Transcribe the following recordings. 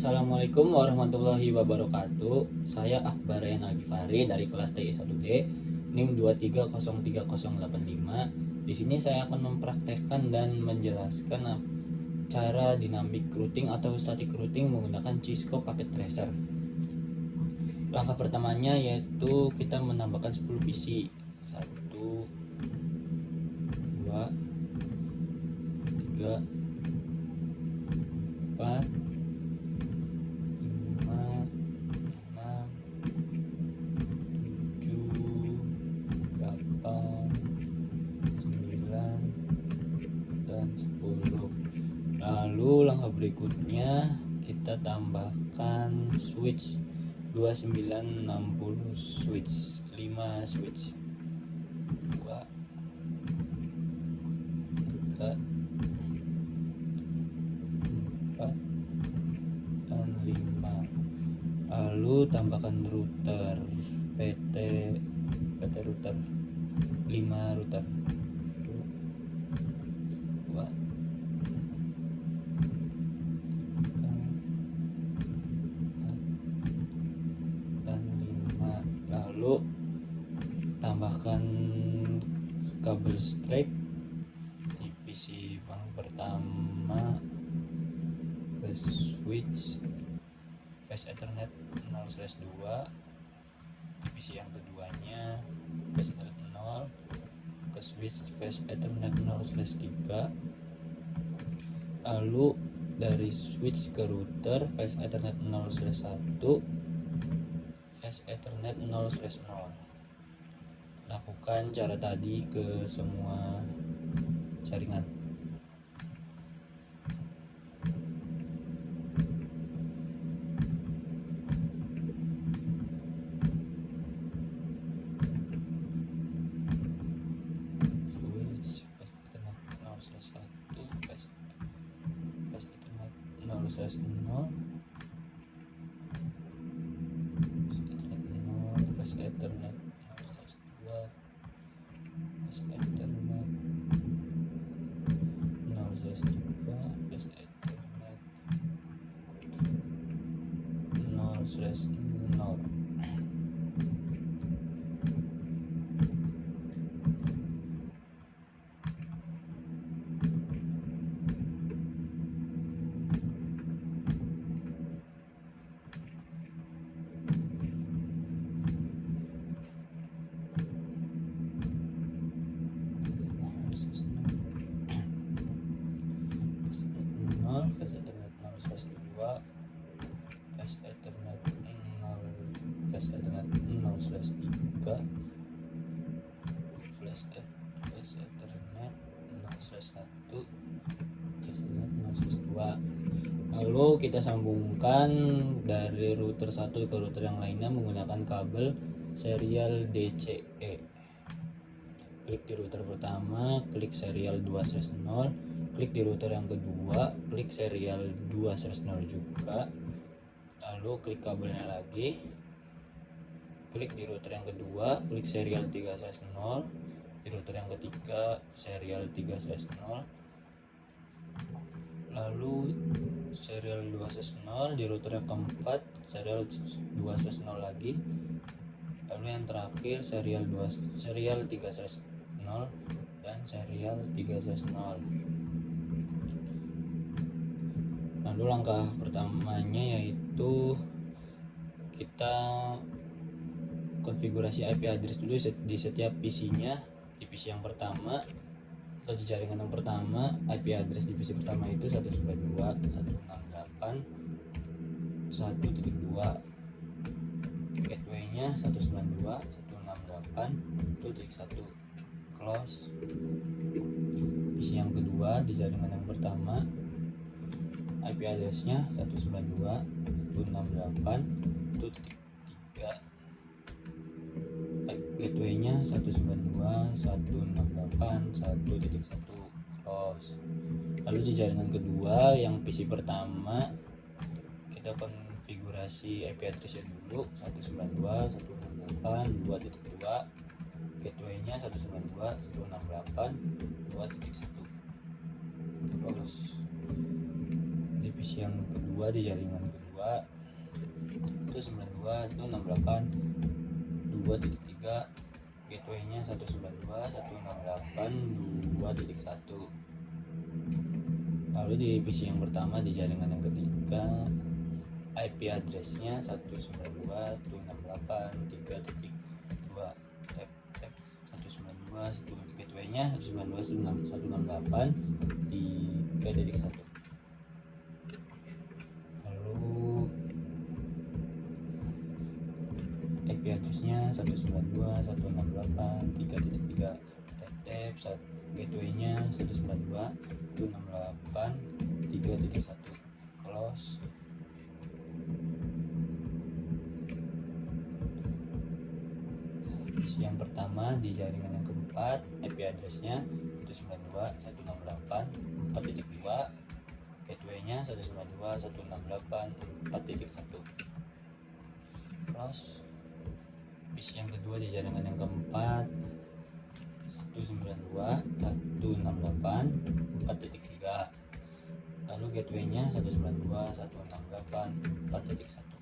Assalamualaikum warahmatullahi wabarakatuh. Saya Akbar Ryan Al-Ghifari dari kelas TI 1D NIM 2303085. Di sini saya akan mempraktekkan dan menjelaskan cara dinamik routing atau static routing menggunakan Cisco Packet Tracer. Langkah pertamanya yaitu kita menambahkan 10 PC. 1 2 3 4 10. Lalu langkah berikutnya kita tambahkan switch 2960 switch, 5 switch, 2 3 4 dan 5. Lalu tambahkan router PT router 5 router, 2 dan 5. Lalu tambahkan kabel straight di PC yang pertama ke switch flash Ethernet 0/2, di PC yang keduanya flash Ethernet 0 ke switch flash Ethernet 0/3. Lalu dari switch ke router flash Ethernet 0/1, flash Ethernet 0/0. Lakukan cara tadi ke semua jaringan. Switch flash Ethernet 0/0, flash Ethernet 0/2, flash Ethernet 0/3, flash Ethernet 0/0. Flash Ethernet 0/2, flash Ethernet 0, flash Ethernet 0/3, flash Ethernet 0/1, flash Ethernet 0/2. Lalu kita sambungkan dari router satu ke router yang lainnya menggunakan kabel serial DCE. Klik di router pertama, klik serial 2/0, klik di router yang kedua, klik serial 2/0 juga. Lalu klik kabelnya lagi, klik di router yang kedua, klik serial 3/0, di router yang ketiga serial 3/0, lalu serial 2/0, di router yang keempat serial 2/0 lagi, lalu yang terakhir serial 3/0 dan serial 3/0. Lalu langkah pertamanya yaitu kita konfigurasi IP address dulu di setiap PC-nya. Di PC yang pertama atau di jaringan yang pertama, IP address di PC pertama itu 192.168.1.2, gateway-nya 192.168.1.1. Close. PC yang kedua di jaringan yang pertama, IP address-nya 192.168.3, gateway-nya 192.168.1.1. Close. Lalu di jaringan kedua yang PC pertama, kita konfigurasi IP address-nya dulu 192.168.2.2, gateway-nya 192.168.2.1. Terus di PC yang kedua di jaringan kedua 192.168.2.3, gateway-nya 192.168.2.1. Lalu di PC yang pertama di jaringan yang ketiga, IP address-nya 192.168.3.2, gateway-nya 192.168.3.1. Lalu IP address-nya 192.168.3.3, gateway-nya 192.168.3.1, close. Yang pertama di jaringan yang keempat, IP address-nya 192.168.4.2, gateway-nya 192.168.4.1, close. PC yang kedua di jaringan yang keempat 192.168.4.3, lalu gateway-nya 192.168.4.1.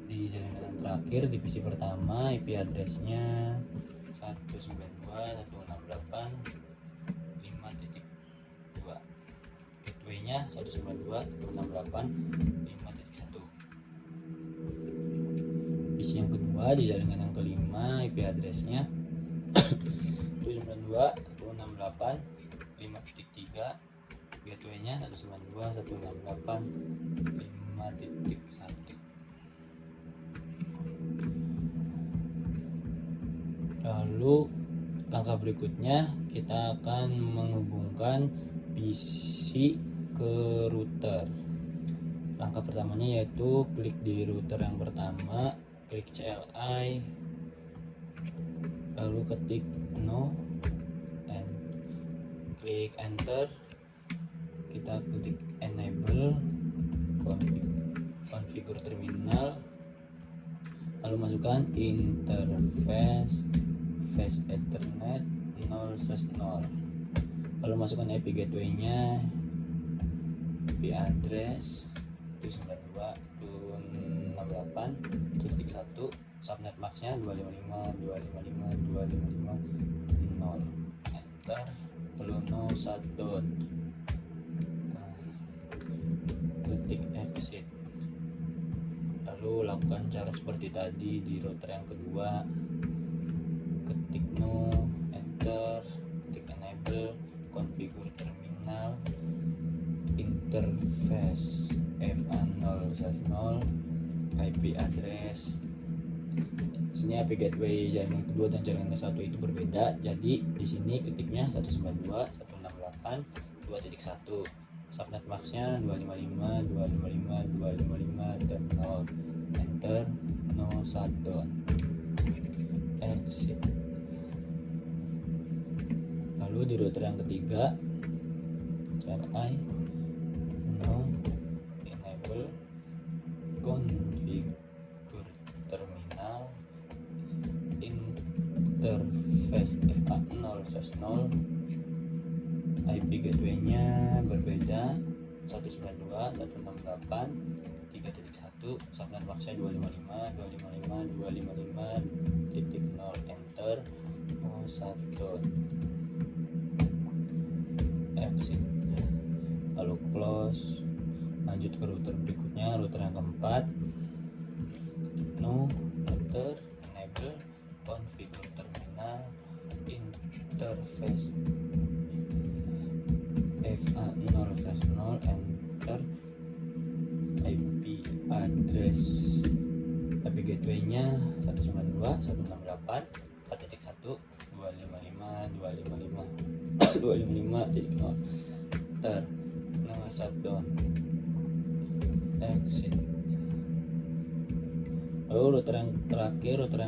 Di jaringan yang terakhir di PC pertama, IP address-nya 192.168.5.2, gateway-nya 192.168.5.1. PC yang kedua di jaringan yang kelima, IP address-nya 192.168.5.3, gateway-nya 192.168.5.1. Lalu langkah berikutnya kita akan menghubungkan PC ke router. Langkah pertamanya yaitu klik di router yang pertama, klik CLI, lalu ketik no and klik enter. Kita klik enable configure terminal, lalu masukkan interface fast ethernet 0/0, lalu masukkan IP gateway-nya, IP address 192.168.1, subnet max-nya 255.255.255.0, enter, lalu no shutdown, klik exit. Lalu lakukan cara seperti tadi di router yang kedua, ketik no, enter, ketik enable, configure terminal, interface FA0/0, IP address. Sini IP gateway jaringan kedua dan jaringan ke satu itu berbeda, jadi di sini ketiknya 192.168.2.1, subnet max-nya 255.255.255 dan 0, enter, no shutdown, exit. Lalu di router yang ketiga, CLI, no, enable, configure terminal, interface FA0/0, IP gateway-nya berbeda 192.168.3.1, subnet max-nya 255.255.255.0, enter, no shutdown, exit, lalu close. Lanjut ke router berikutnya, router yang keempat, no, enter, enable, configure terminal, interface FA0/0, enter, IP address, IP gateway-nya 192.168.4.1, 255.255.0, enter, no shutdown, exit. Lalu router yang terakhir, router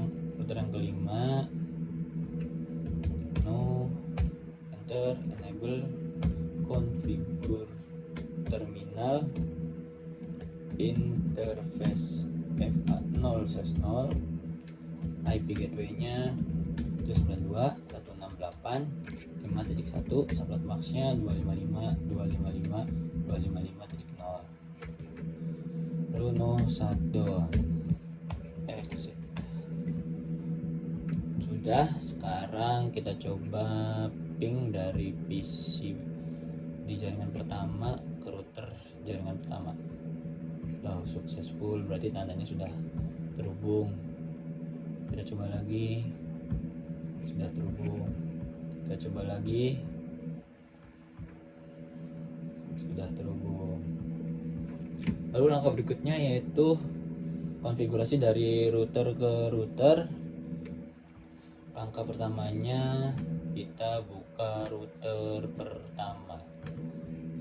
yang kelima, no, enter, enable, configure terminal, interface FA0/0, IP gateway-nya 192.168.5.1, subnet max-nya 255.255.255.0, no shutdown, exit. Sudah, sekarang kita coba ping dari PC di jaringan pertama ke router jaringan pertama. Successful, berarti tandanya sudah terhubung. Kita coba lagi, sudah terhubung. Kita coba lagi, sudah terhubung. Lalu langkah berikutnya yaitu konfigurasi dari router ke router. Langkah pertamanya kita buka router pertama,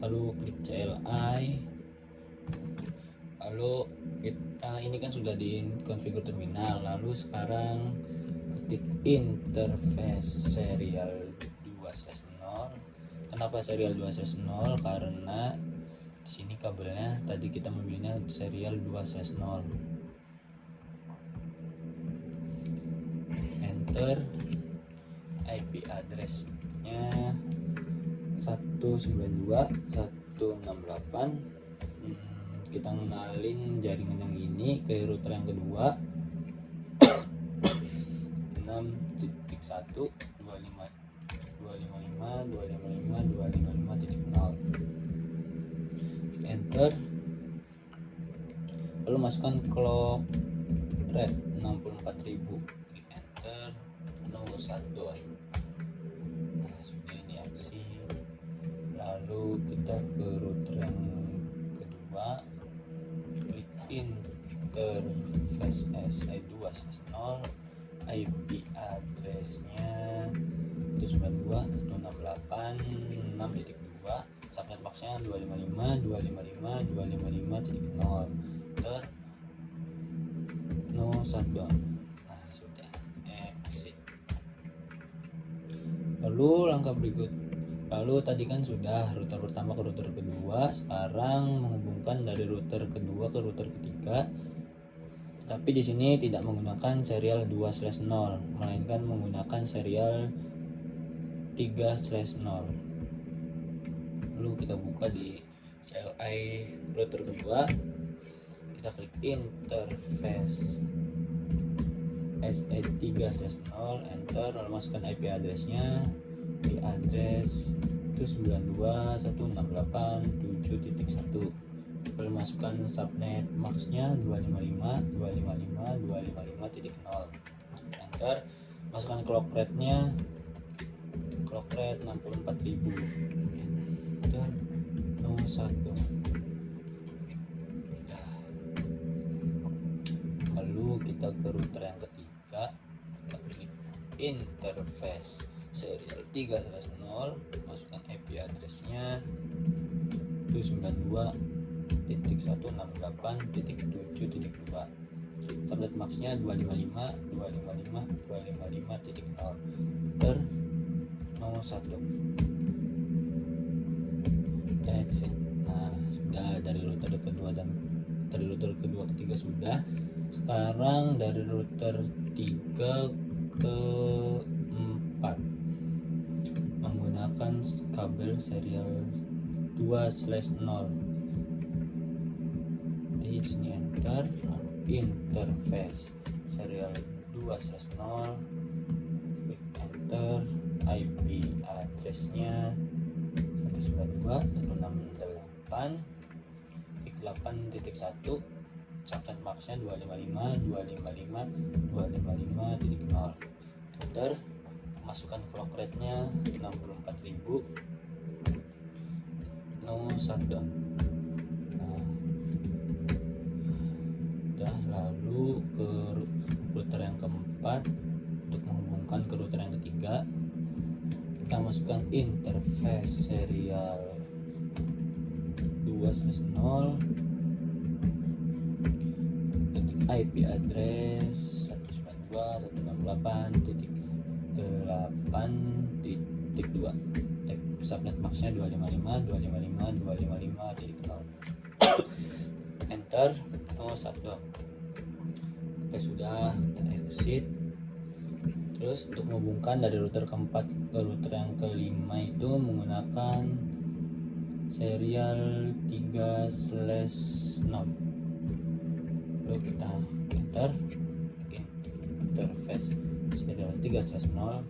lalu klik CLI, lalu kita ini kan sudah di konfigur terminal. Lalu sekarang ketik interface serial 2/0. Kenapa serial 2/0? Karena di sini kabelnya tadi kita memilihnya serial 2/0. Enter. IP addressnya 192.168. Kita ngenalin jaringan yang ini ke router yang kedua 6.1.255.255.255.255.0. Enter. Lalu masukkan clock rate 64.000. Klik enter. No shutdown. Nah, sudah ini aksi. Lalu kita ke router yang kedua, klik interface SI 2/0. IP addressnya 192.168.6.2. subnet boxnya 255.255.255.0. No shutdown. Nah, sudah exit. Lalu tadi kan sudah router pertama ke router kedua. Sekarang menghubungkan dari router kedua ke router ketiga. Tapi di sini tidak menggunakan serial 2/0, melainkan menggunakan serial 3/0. Lalu kita buka di CLI router kedua. Kita klik interface SE 3/0, enter. Lalu masukkan IP addressnya. IP address itu 92.168.7.1. Lalu masukkan subnet maxnya 255.255.255.0. Enter. Masukkan clock rate-nya, clock rate 64.000. Enter. No shutdown. Lalu kita ke router yang ketiga, kita klik interface serial 3/0, masukkan IP addressnya 292.168.7.2. subnet maxnya 255.255.255.0. Enter. No shutdown. Exit. Nah, sudah dari router kedua dan dari router kedua ketiga sudah. Sekarang dari router 3 ke 4 menggunakan kabel serial 2/0. Di sini enter. Interface serial 2/0, klik enter. IP addressnya 192.168.8.1. subnet maxnya 255.255.255.0. enter. Masukkan clock rate-nya 64.000. No shutdown. Lalu ke router yang keempat, untuk menghubungkan ke router yang ketiga, kita masukkan interface serial 2/0, ketik IP address 192.168.8.2. subnet maxnya 255.255.255.0. enter. No shutdown. Oke, sudah, kita exit. Terus untuk menghubungkan dari router keempat ke router yang kelima itu menggunakan serial 3/0. lalu kita enter interface serial 3/0,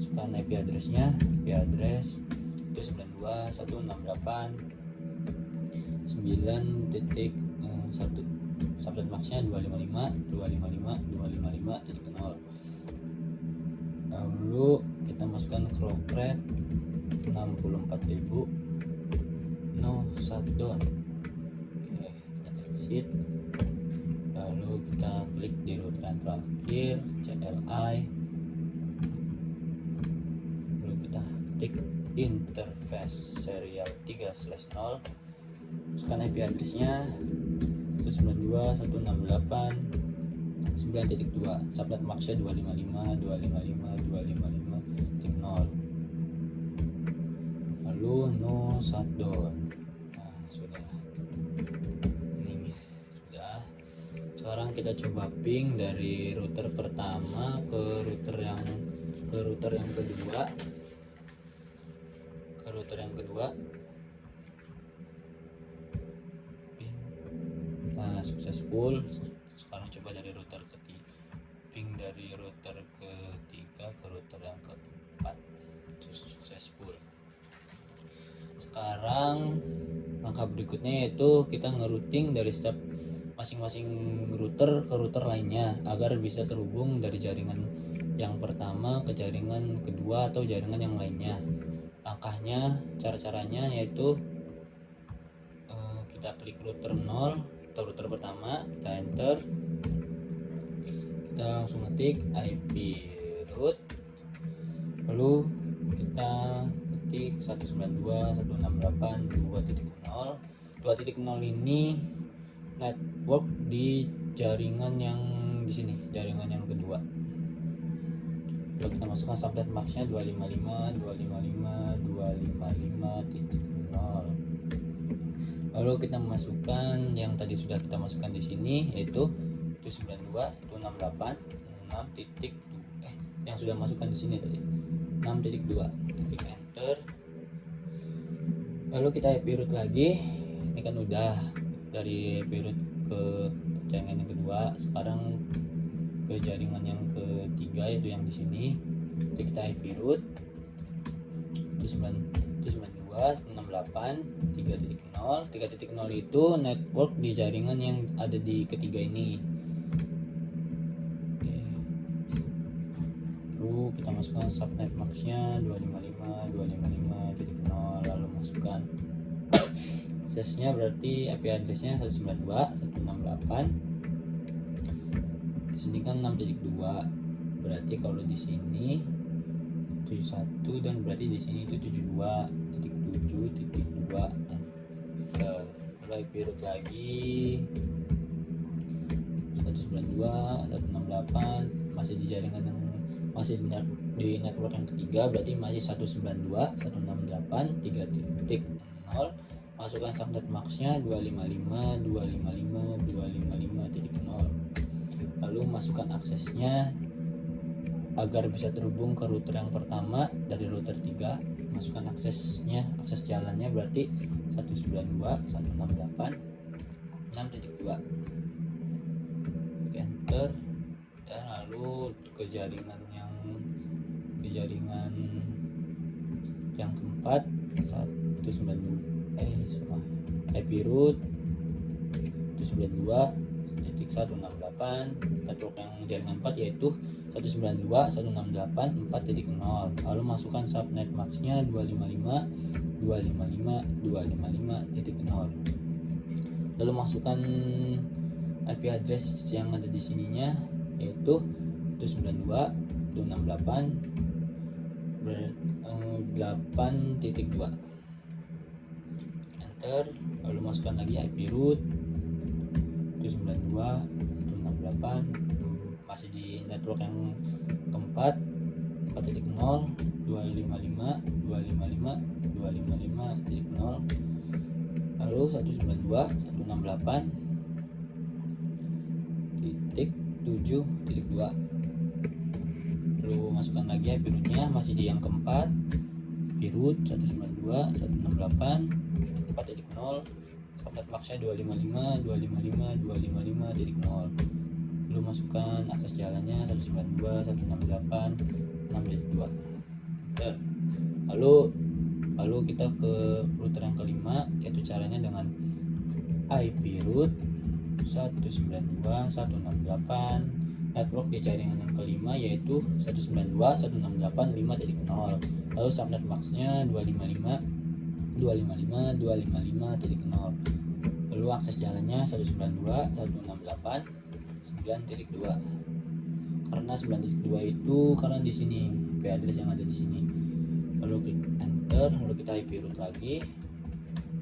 masukkan IP addressnya. IP address itu 92.168.9.1, subnet maxnya 255.255.255.0. lalu kita masukkan clock rate 64.000, no shutdown. Oke, kita exit, lalu kita klik di router yang terakhir CLI, lalu kita ketik interface serial 3/0, masukkan IP addressnya 192.168.9.2, subnet maxnya 255.255.255.0, lalu no shutdown. Nah, sudah. Ini sudah. Sekarang kita coba ping dari router pertama ke router yang kedua. Ping. Nah, successful. Sekarang coba dari router ketiga, ping dari router ketiga ke router yang keempat, successful. Sekarang langkah berikutnya yaitu kita ngerouting dari setiap masing-masing router ke router lainnya agar bisa terhubung dari jaringan yang pertama ke jaringan kedua atau jaringan yang lainnya. Langkahnya, cara-caranya yaitu kita klik router 0 atau router pertama, kita enter, kita langsung ketik IP root, lalu kita ketik 192.168.2.0. 2.0 ini network di jaringan yang di sini, jaringan yang kedua. Lalu kita masukkan subnet maxnya 255.255.255.0. lalu kita masukkan yang tadi sudah kita masukkan di sini yaitu 192.168.6.2, yang sudah masukkan di sini tadi 6.2, klik enter, lalu kita IP root lagi. Ini kan udah dari IP root ke jaringan yang kedua, sekarang ke jaringan yang ketiga yaitu yang di sini. Jadi kita IP root 192.168.3.0. 3.0 itu network di jaringan yang ada di ketiga ini. Oke. Lalu kita masukkan subnet maxnya 255.255.0, lalu masukkan aksesnya, berarti IP addressnya 192.168. Di sini kan 6.2, berarti kalau di sini 71 dan berarti di sini itu 72.7.2. Lalu IP root lagi 192.168, masih di jaringan yang masih di network yang ketiga, berarti masih 192.168.3.0. masukkan subnet maxnya 255.255.255.0, lalu masukkan aksesnya agar bisa terhubung ke router yang pertama dari router 3. Masukkan aksesnya, akses jalannya berarti 192.168.6.2, enter, dan lalu ke jaringan yang keempat 192 IP root 192.168, network yang jaringan 4 yaitu 192.168.4.0. lalu masukkan subnet maxnya 255.255.255.0, lalu masukkan IP address yang ada di sininya yaitu 192.8.2, enter, lalu masukkan lagi IP root 192.168, masih di network yang keempat 4.0, 255.255.255.0, lalu 192.168.7.2, lalu masukkan lagi IP rootnya, masih di yang keempat, IP root 192.168.4.0, subnet maxnya 255.255.255.0. Lu masukkan akses jalannya 192.168.6.2. Lalu kita ke router yang kelima, yaitu caranya dengan IP root 192.168, network di jaringan yang kelima yaitu 192.168.5.0. Lalu subnet maxnya 255.255.255.0. Lalu akses jalannya 192.168.9.2. Karena 9.2 itu karena di sini IP address yang ada di sini. Lalu klik enter, lalu kita IP root lagi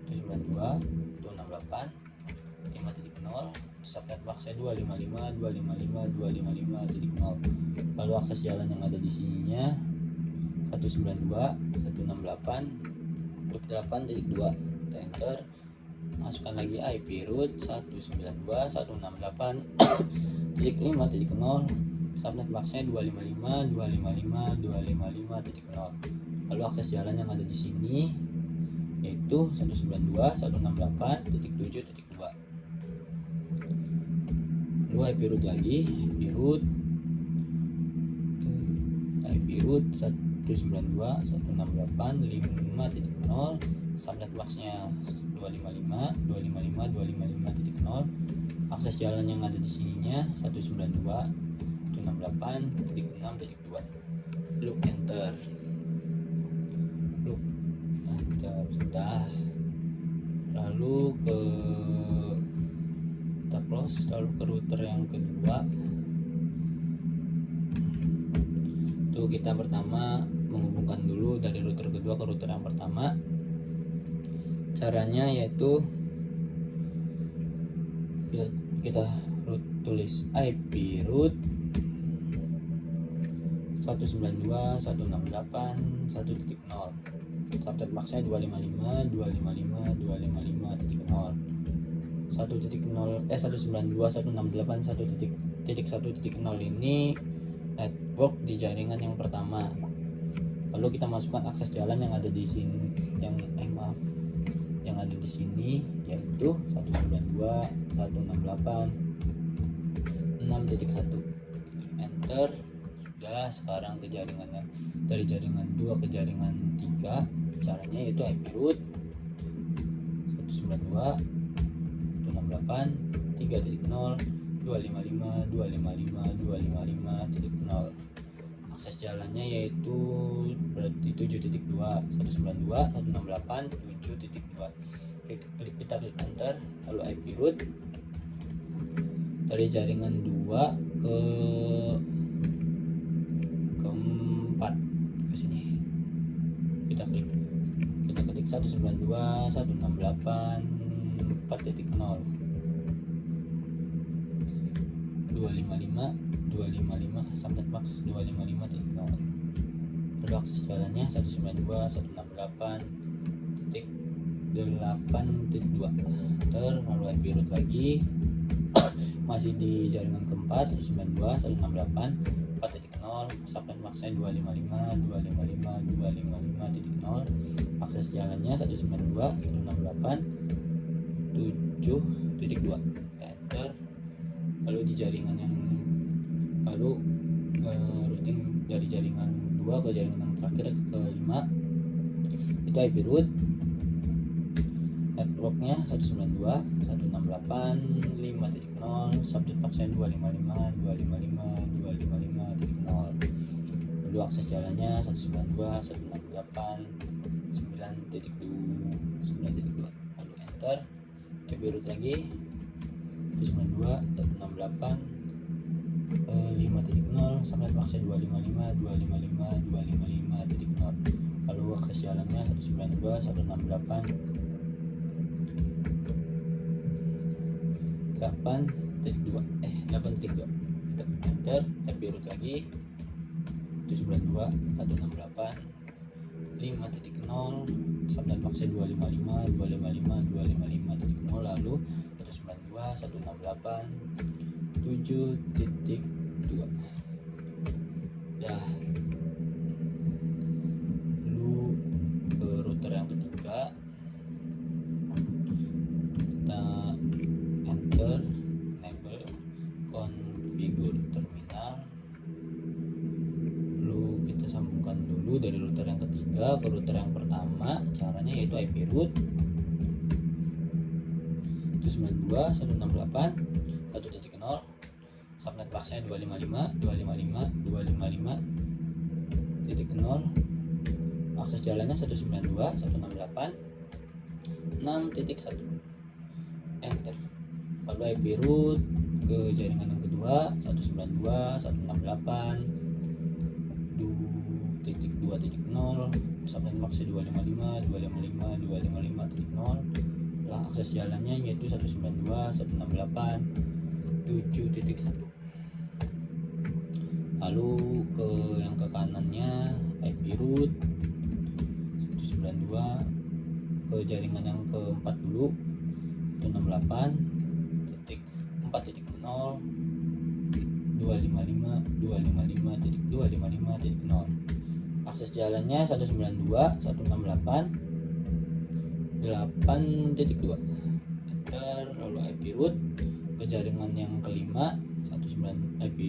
192.168.5.0. subnet maxnya 255.255.255.0. Lalu akses jalan yang ada di sininya 192.168.8.2. Kita enter, masukkan lagi IP root 192.168.5.0. subnet maxnya 255.255.255.0. Lalu akses jalan yang ada di sini yaitu 192.168.7.2. Lalu IP root lagi, IP root 192.168.5.0. subnet maxnya 255.255.255.0. akses jalan yang ada di sininya 192.168.6.2. Lalu enter, sudah. Lalu kita close, lalu ke router yang kedua. Tuh, kita pertama menghubungkan dulu dari router kedua ke router yang pertama. Caranya yaitu kita tulis IP root 192.168.1.0. subnet maxnya 255.255.255.0. 192.168.1.1.0 ini network di jaringan yang pertama. Lalu kita masukkan akses jalan yang ada di sini, yang ada di sini yaitu 192.168.6.1. enter. Sudah, sekarang ke jaringannya, dari jaringan 2 ke jaringan 3. Caranya yaitu IP root 192.168.3.0 255.255.255.0. akses jalannya yaitu berarti 7.2 192.168.7.2. kita klik enter, lalu IP root dari jaringan 2 ke 4 ke sini. Kita klik 192.168.4.0 255 subnet max 255.0. lalu akses jalannya 192.168.8.2. lalu IP root lagi masih di jaringan keempat 192.168.4.0. subnet maxnya 255.255.255.0. akses jalannya 192.168.7.2. enter. Lalu di jaringan yang routing dari jaringan 2 ke jaringan yang terakhir ke 5 itu IP root networknya 192.168.5.0. subnet maxnya 255.255.255.0. lalu akses jalannya 192.168.9.2. lalu enter. IP root lagi 192.168.5.0. subnet maxnya 255.255.255.0. lalu akses jalannya 192.168.8.2. kita enter. IP root lagi 192.168.5.0. subnet maxnya 255.255.255.0. lalu 192.168.7.2. dah. Lalu ke router yang ketiga juga ke router yang pertama. Caranya yaitu IP root 192.168.1.0, subnet boxnya 255.255.255.0, akses jalannya 192.168.6.1, enter. Lalu IP root ke jaringan yang kedua 192.168.2.0, subnet boxnya 255.255.255.0, lah akses jalannya yaitu 192.168.7.1. Lalu ke yang ke kanannya IP root 192 ke jaringan yang keempat dulu 168.4.0 255.255.255.0, akses jalannya 192.168.8.2, enter. Lalu IP root ke jaringan yang kelima IP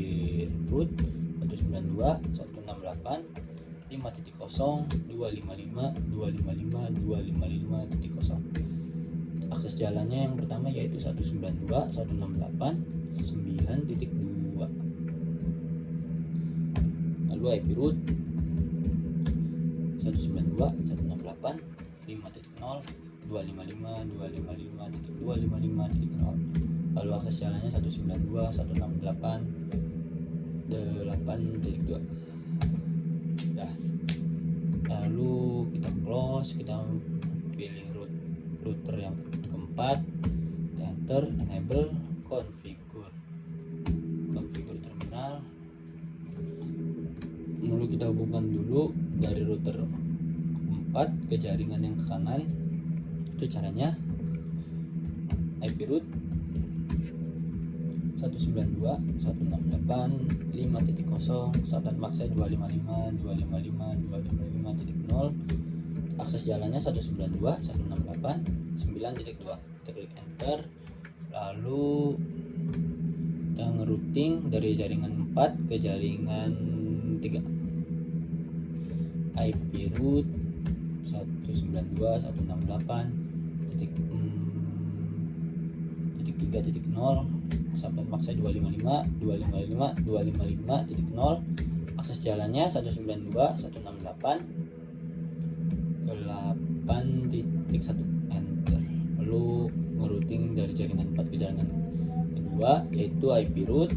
root 192.168.5.0 akses jalannya yang pertama yaitu 192.168.9.2. Lalu IP root 192.168.5.0 255.255.255.0, lalu akses jalannya 192.168.8.2. Nah, lalu kita close, kita pilih router yang keempat, enter, enable, configure terminal. Lalu kita hubungkan dulu dari router 4 ke jaringan yang ke kanan. Itu caranya IP root 192.168.5.0, subnet boxnya 255.255.255.0, akses jalannya 192.168.9.2. Kita klik enter. Lalu kita ngerouting dari jaringan 4 ke jaringan 3. IP root 192.168.3.0, subnet boxnya 255.255.255.0, akses jalannya 192.168.8.1, enter. Lalu ngerouting dari jaringan 4 ke jaringan kedua yaitu IP root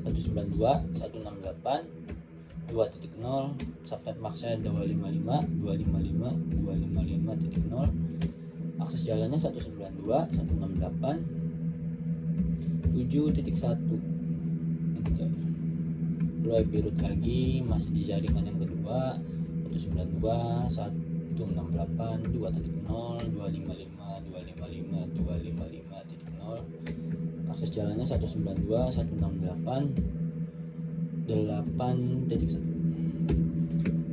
192.168.2.0, subnet boxnya 255.255.255.0, akses jalannya 192.168.7.1, enter. Lalu IP root lagi masih di jaringan yang kedua 192.168.2.0 255.255.255.0, akses jalannya 192.168.8.1.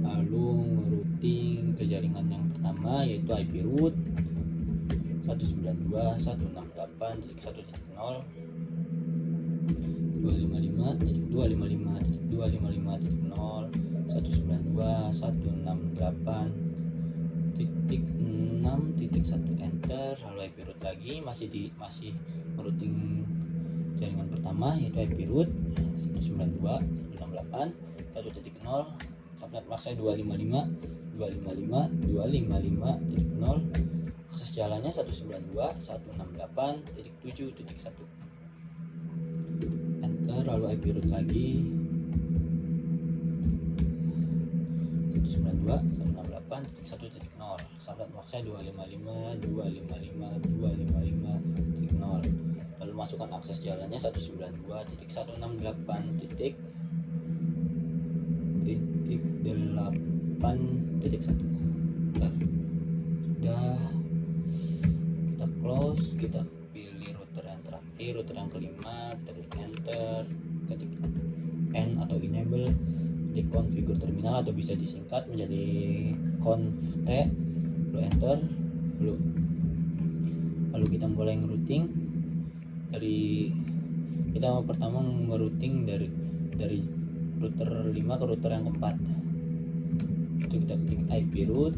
Lalu ngerouting ke jaringan yang pertama yaitu IP root 192.168.1.0 255.255.255.0 192.168.6.1, enter. Lalu IP root lagi masih merouting jaringan pertama yaitu IP root 192.168.1.0, subnet boxnya 255.255.255.0, akses jalannya 192.168.7.1, enter. Lalu IP root lagi 192.168.1.0, subnet boxnya 255.255.255.0, lalu masukkan akses jalannya 192.168.8.1. Sudah, kita close, kita pilih router yang terakhir, router yang kelima, kita klik enter, ketik N atau enable, ketik configure terminal atau bisa disingkat menjadi conft, lalu enter. Lalu kita mulai ngerouting kita pertama merouting dari router 5 ke router yang keempat. Itu kita ketik IP root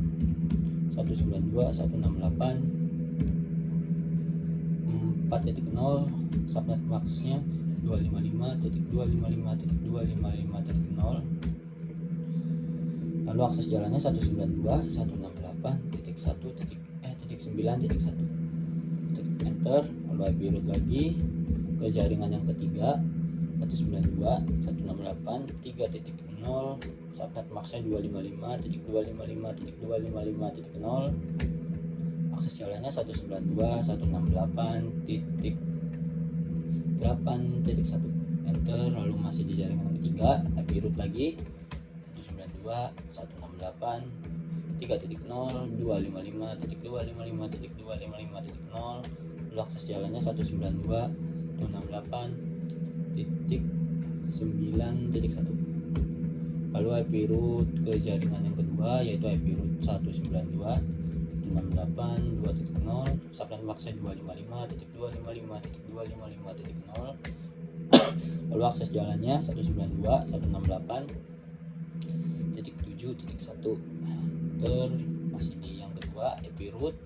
192.168.4.0, subnet maxnya 255.255.255.0. Lalu akses jalannya 192.168.1.9.1. Enter, lalu IP root lagi ke jaringan yang ketiga 192.168.3.0, subnet maxnya 255.255.255.0. akses jalannya 192.168.8.1. Enter, lalu masih di jaringan yang ketiga IP root lagi 192.168.3.0, 255.255.255.0. lalu akses jalannya 192.168.9.1. lalu IP root ke jaringan yang kedua yaitu IP root 192.168.2.0, subnet maxnya 255.255.255.0. lalu akses jalannya 192.168.7.1. Enter, masih di yang kedua IP root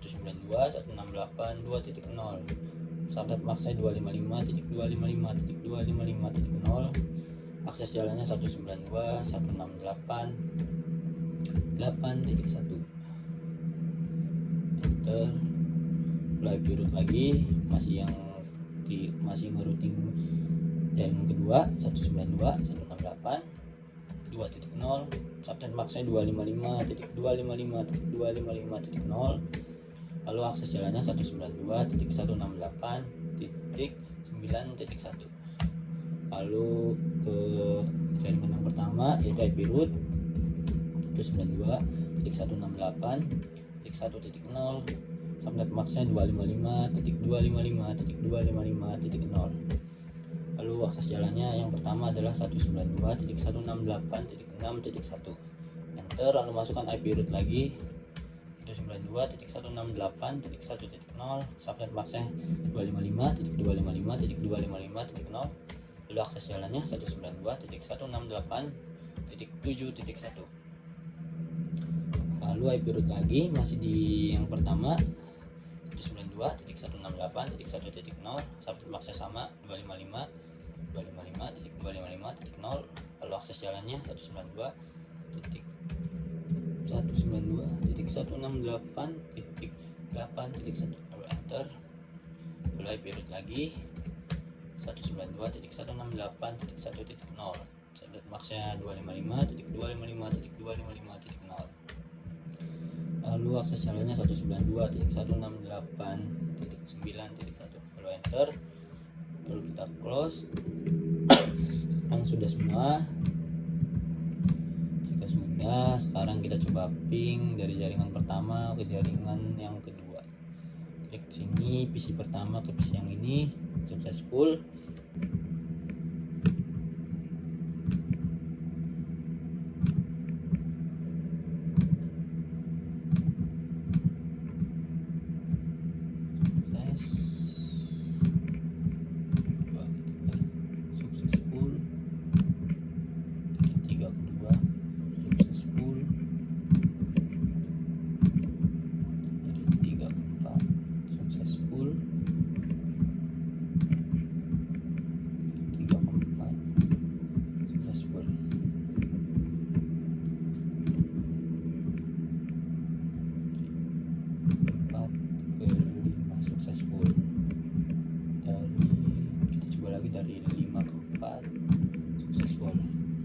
192.168.2.0, subnet maxnya 255.255.255.0. akses jalannya 192.168.8.1. Enter, IP root lagi masih ngerouting jaringan kedua 192.168.2.0, subnet maxnya 255.255.255.0. lalu akses jalannya 192.168.9.1. lalu ke jaringan yang pertama yaitu IP root 192.168.1.0, subnet maxnya 255.255.255.0. lalu akses jalannya yang pertama adalah 192.168.6.1. Enter, lalu masukkan IP root lagi 192.168.1.0, subnet maxnya 255.255.255.0. lalu akses jalannya 192.168.7.1. lalu IP root lagi masih di yang pertama 192.168.1.0, subnet maxnya sama 255.255.255.0. lalu akses jalannya 192.168.8.1. lalu enter, lalu IP root lagi 192.168.1.0, subnet maxnya 255.255.255.0. lalu akses jalannya 192.168.9.1. lalu enter, lalu kita close. Sekarang sudah semua. Jika sudah, sekarang kita coba ping dari jaringan pertama ke jaringan yang kedua. Klik sini, PC pertama ke PC yang ini, successful.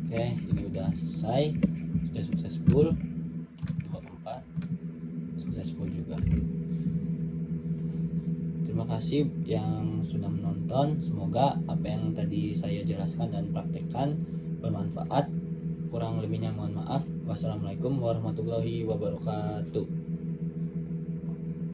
Oke, ini udah selesai, sudah successful. 2 ke 4 successful juga. Terima kasih yang sudah menonton. Semoga apa yang tadi saya jelaskan dan praktekkan bermanfaat. Kurang lebihnya mohon maaf. Wassalamualaikum warahmatullahi wabarakatuh.